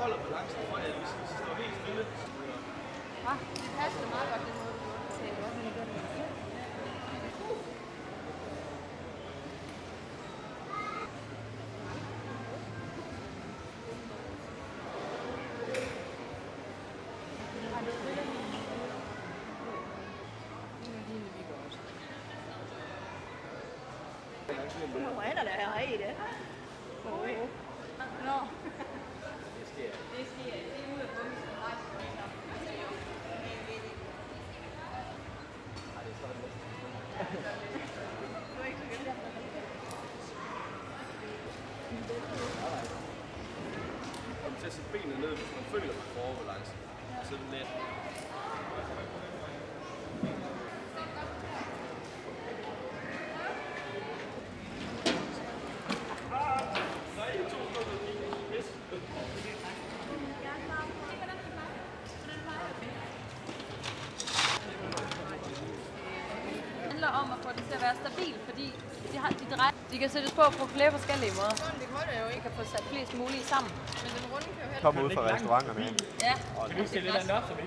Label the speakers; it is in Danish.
Speaker 1: holder balancen for jer, hvis I står helt stille.
Speaker 2: Ja, det passer meget godt, den måde, du gør det.
Speaker 3: Không phải là đại hỏi gì đấy. Ủa. No.
Speaker 1: Kom til at sætte benene ned, hvis man føler, at man får overbalance. Så er det let.
Speaker 2: Det handler om at få det til at være stabil, fordi de kan sættes på flere forskellige måder.
Speaker 3: Det holder jo
Speaker 2: Vi
Speaker 3: ikke.
Speaker 2: kan få sat flest mulige sammen.
Speaker 3: Men den runde kan jo heller
Speaker 4: Kom ud fra restauranterne.
Speaker 2: Ja.
Speaker 5: Kan du stille den op, så vi